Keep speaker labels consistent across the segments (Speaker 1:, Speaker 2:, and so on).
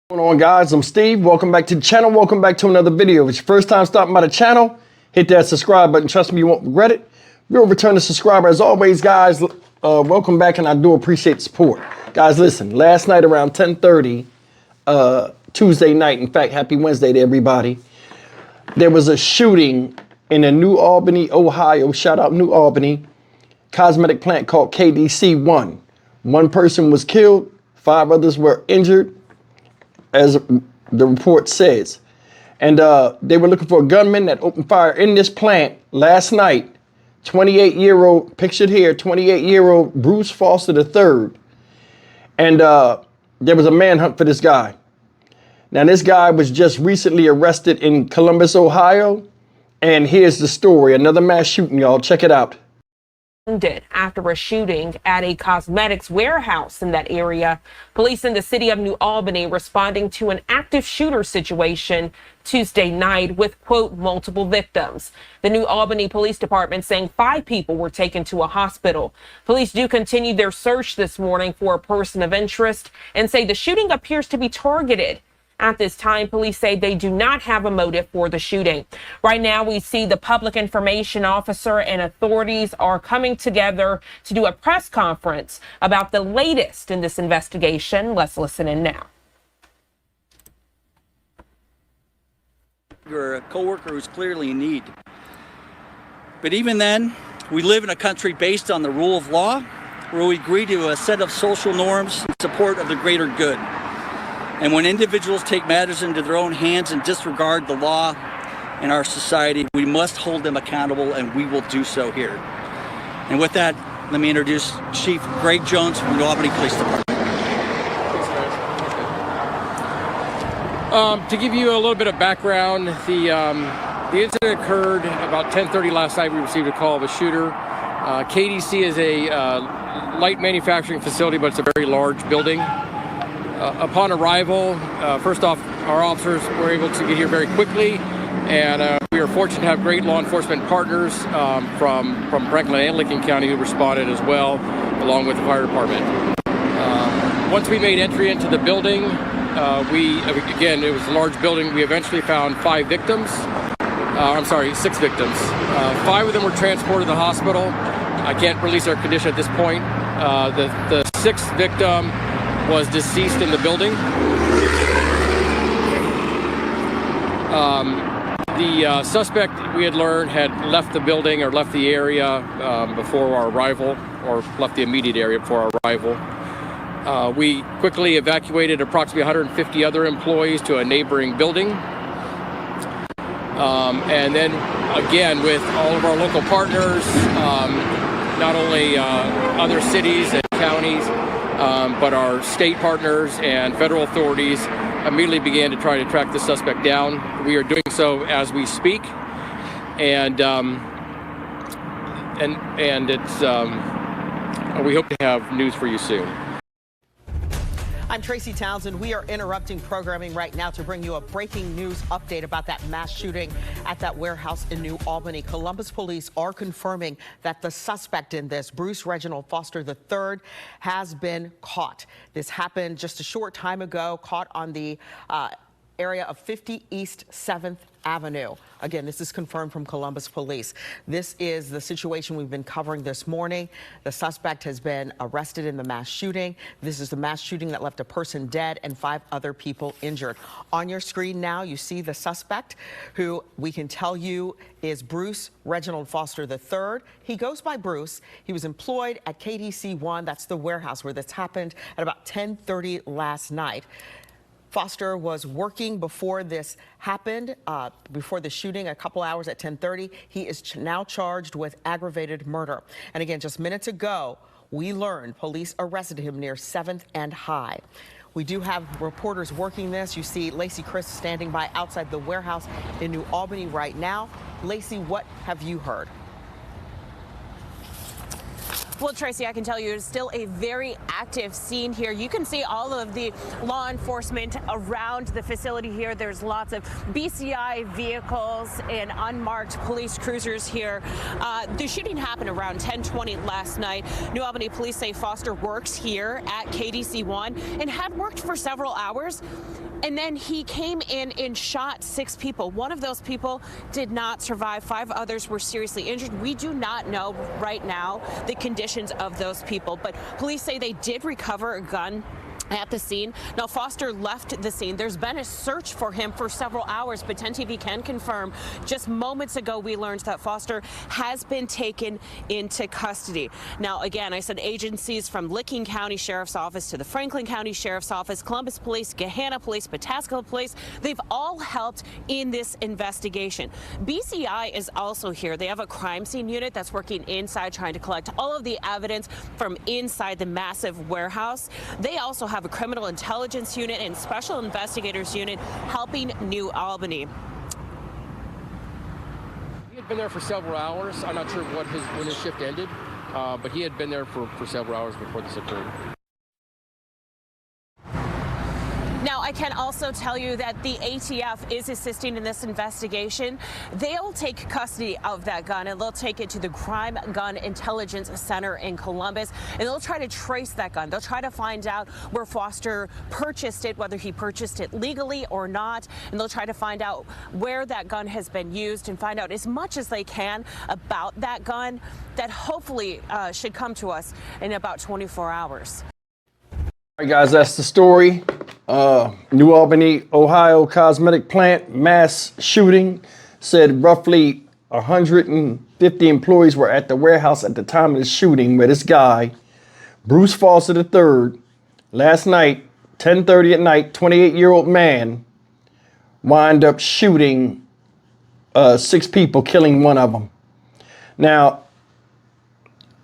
Speaker 1: What's going on, guys? I'm Steve. Welcome back to the channel. Welcome back to another video. If it's your first time stopping by the channel, hit that subscribe button. Trust me, you won't regret it. If you're a returning subscriber, as always, guys, welcome back, and I do appreciate the support. Guys, listen, last night around 10:30, Tuesday night, in fact, happy Wednesday to everybody, there was a shooting in a New Albany, Ohio, shout out New Albany, cosmetic plant called KDC-ONE. One person was killed, 5 others were injured, as the report says. And they were looking for a gunman that opened fire in this plant last night. 28-year-old, pictured here, 28-year-old Bruce Foster III. And there was a manhunt for this guy. Now, this guy was just recently arrested in Columbus, Ohio. And here's the story. Another mass shooting, y'all. Check it out.
Speaker 2: After a shooting at a cosmetics warehouse in that area, police in the city of New Albany responding to an active shooter situation Tuesday night with, quote, multiple victims. The New Albany Police Department saying 5 people were taken to a hospital. Police do continue their search this morning for a person of interest and say the shooting appears to be targeted. At this time, police say they do not have a motive for the shooting. Right now, we see the public information officer and authorities are coming together to do a press conference about the latest in this investigation. Let's listen in now.
Speaker 3: You're a coworker who's clearly in need. But even then, we live in a country based on the rule of law, where we agree to a set of social norms in support of the greater good. And when individuals take matters into their own hands and disregard the law in our society, we must hold them accountable, and we will do so here. And with that, let me introduce Chief Greg Jones from the Albany Police Department.
Speaker 4: To give you a little bit of background, the incident occurred about 10:30 last night. We received a call of a shooter. KDC is a light manufacturing facility, but it's a very large building. Upon arrival, first off, our officers were able to get here very quickly, and we are fortunate to have great law enforcement partners from Franklin and Lincoln County who responded as well, along with the fire department. Once we made entry into the building, again, it was a large building. We eventually found 6 victims. 5 of them were transported to the hospital. I can't release their condition at this point. The 6th victim was deceased in the building. The suspect, we had learned, had left the building or left the area before our arrival, or left the immediate area before our arrival. We quickly evacuated approximately 150 other employees to a neighboring building. And then again, with all of our local partners, not only other cities and counties, but our state partners and federal authorities immediately began to try to track the suspect down. We are doing so as we speak, and it's we hope to have news for you soon.
Speaker 5: I'm Tracy Townsend. We are interrupting programming right now to bring you a breaking news update about that mass shooting at that warehouse in New Albany. Columbus police are confirming that the suspect in this, Bruce Reginald Foster III, has been caught. This happened just a short time ago, caught on the area of 50 East 7th Avenue. Again, this is confirmed from Columbus police. This is the situation we've been covering this morning. The suspect has been arrested in the mass shooting. This is the mass shooting that left a person dead and 5 other people injured. On your screen now, you see the suspect, who we can tell you is Bruce Reginald Foster III. He goes by Bruce. He was employed at KDC-ONE. That's the warehouse where this happened at about 10:30 last night. Foster was working before this happened, before the shooting, a couple hours at 10:30. He is now charged with aggravated murder. And again, just minutes ago, we learned police arrested him near 7th and High. We do have reporters working this. You see Lacey Chris standing by outside the warehouse in New Albany right now. Lacey, what have you heard?
Speaker 6: Well, Tracy, I can tell you it's still a very active scene here. You can see all of the law enforcement around the facility here. There's lots of BCI vehicles and unmarked police cruisers here. The shooting happened around 10:20 last night. New Albany police say Foster works here at KDC-ONE and had worked for several hours. And then he came in and shot 6 people. One of those people did not survive. 5 others were seriously injured. We do not know right now the conditions of those people, but police say they did recover a gun at the scene. Now, Foster left the scene. There's been a search for him for several hours, but 10 TV can confirm just moments ago we learned that Foster has been taken into custody. Now, again, I said agencies from Licking County Sheriff's Office to the Franklin County Sheriff's Office, Columbus Police, Gahanna Police, Pataskala Police, they've all helped in this investigation. BCI is also here. They have a crime scene unit that's working inside trying to collect all of the evidence from inside the massive warehouse. They also have a criminal intelligence unit and special investigators unit helping New Albany.
Speaker 4: He had been there for several hours. I'm not sure when his shift ended, but he had been there for several hours before this occurred.
Speaker 6: Now, I can also tell you that the ATF is assisting in this investigation. They'll take custody of that gun and they'll take it to the Crime Gun Intelligence Center in Columbus, and they'll try to trace that gun. They'll try to find out where Foster purchased it, whether he purchased it legally or not, and they'll try to find out where that gun has been used and find out as much as they can about that gun that hopefully should come to us in about 24 hours.
Speaker 1: All right, guys, that's the story. New Albany, Ohio cosmetic plant mass shooting. Said roughly 150 employees were at the warehouse at the time of the shooting, where this guy, Bruce Foster III, last night, 10:30 at night, 28-year-old man, wind up shooting 6 people, killing one of them. Now,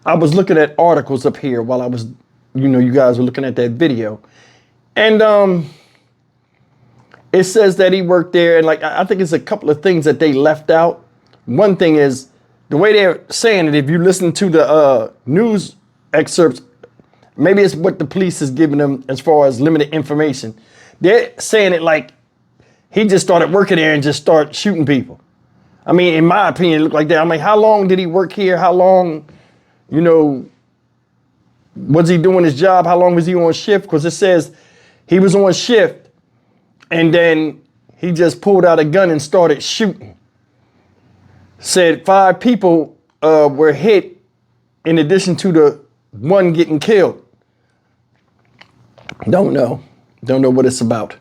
Speaker 1: I was looking at articles up here while I was, you guys were looking at that video. And it says that he worked there, and I think it's a couple of things that they left out. One thing is the way they're saying it. If you listen to the news excerpts, maybe it's what the police is giving them as far as limited information. They're saying it like he just started working there and just started shooting people. I mean, in my opinion, it looked like that. I'm like, how long did he work here? How long, was he doing his job? How long was he on shift? Because it says he was on shift and then he just pulled out a gun and started shooting. Said 5 people were hit in addition to the one getting killed. Don't know what it's about.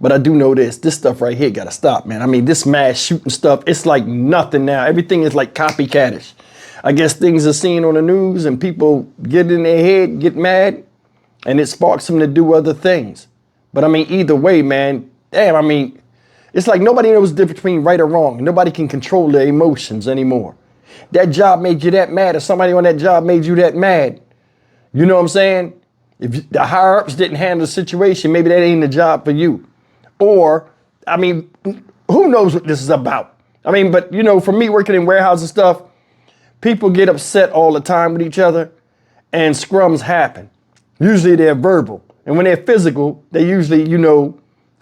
Speaker 1: But I do know this stuff right here got to stop, man. I mean, this mass shooting stuff, it's like nothing now. Everything is like copycatish. I guess things are seen on the news and people get in their head, get mad, and it sparks them to do other things. But I mean, either way, man, damn, I mean, it's like nobody knows the difference between right or wrong. Nobody can control their emotions anymore. That job made you that mad, or somebody on that job made you that mad. You know what I'm saying? If the higher ups didn't handle the situation, maybe that ain't the job for you. Or, I mean, who knows what this is about? I mean, but for me working in warehouse and stuff, people get upset all the time with each other and scrums happen. Usually they're verbal. And when they're physical, they usually,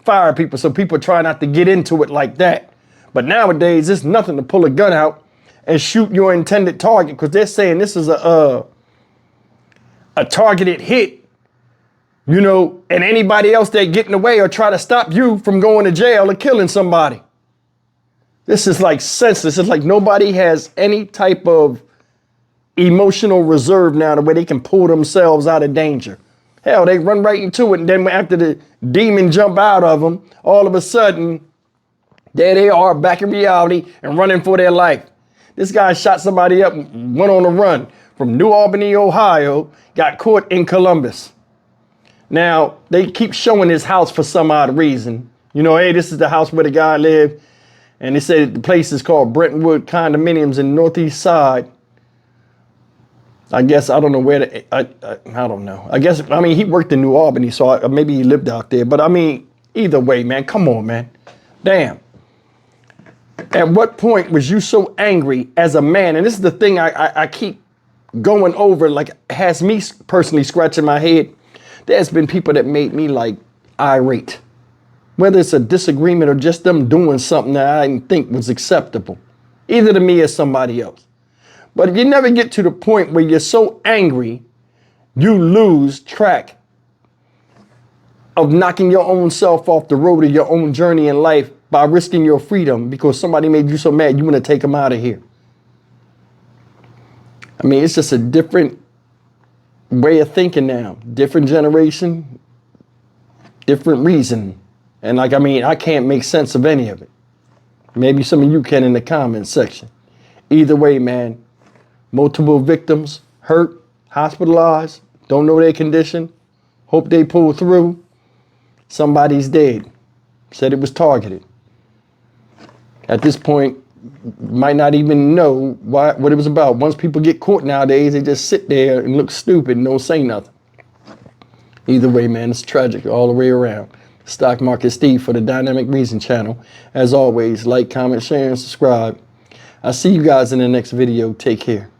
Speaker 1: fire people. So people try not to get into it like that. But nowadays, it's nothing to pull a gun out and shoot your intended target, because they're saying this is a targeted hit, and anybody else that get in the way or try to stop you from going to jail or killing somebody. This is like senseless. It's like nobody has any type of emotional reserve now the way they can pull themselves out of danger. Hell, they run right into it. And then after the demon jump out of them, all of a sudden, there they are back in reality and running for their life. This guy shot somebody up, went on a run from New Albany, Ohio, got caught in Columbus. Now, they keep showing his house for some odd reason. Hey, this is the house where the guy lived. And they said the place is called Brentwood Condominiums in Northeast Side. I guess, I don't know where, I don't know. I guess, he worked in New Albany, so maybe he lived out there. But either way, man, come on, man. Damn. At what point was you so angry as a man? And this is the thing I keep going over, like, has me personally scratching my head. There's been people that made me like irate, whether it's a disagreement or just them doing something that I didn't think was acceptable, either to me or somebody else. But if you never get to the point where you're so angry, you lose track of knocking your own self off the road of your own journey in life by risking your freedom because somebody made you so mad you want to take them out of here. I mean, it's just a different way of thinking now, different generation, different reason. And like, I mean, I can't make sense of any of it. Maybe some of you can in the comments section. Either way, man, multiple victims, hurt, hospitalized, don't know their condition, hope they pull through. Somebody's dead, said it was targeted. At this point, might not even know what it was about. Once people get caught nowadays, they just sit there and look stupid and don't say nothing. Either way, man, it's tragic all the way around. Stock Market Steve for the Dynamic Reason channel. As always, like, comment, share, and subscribe. I'll see you guys in the next video. Take care.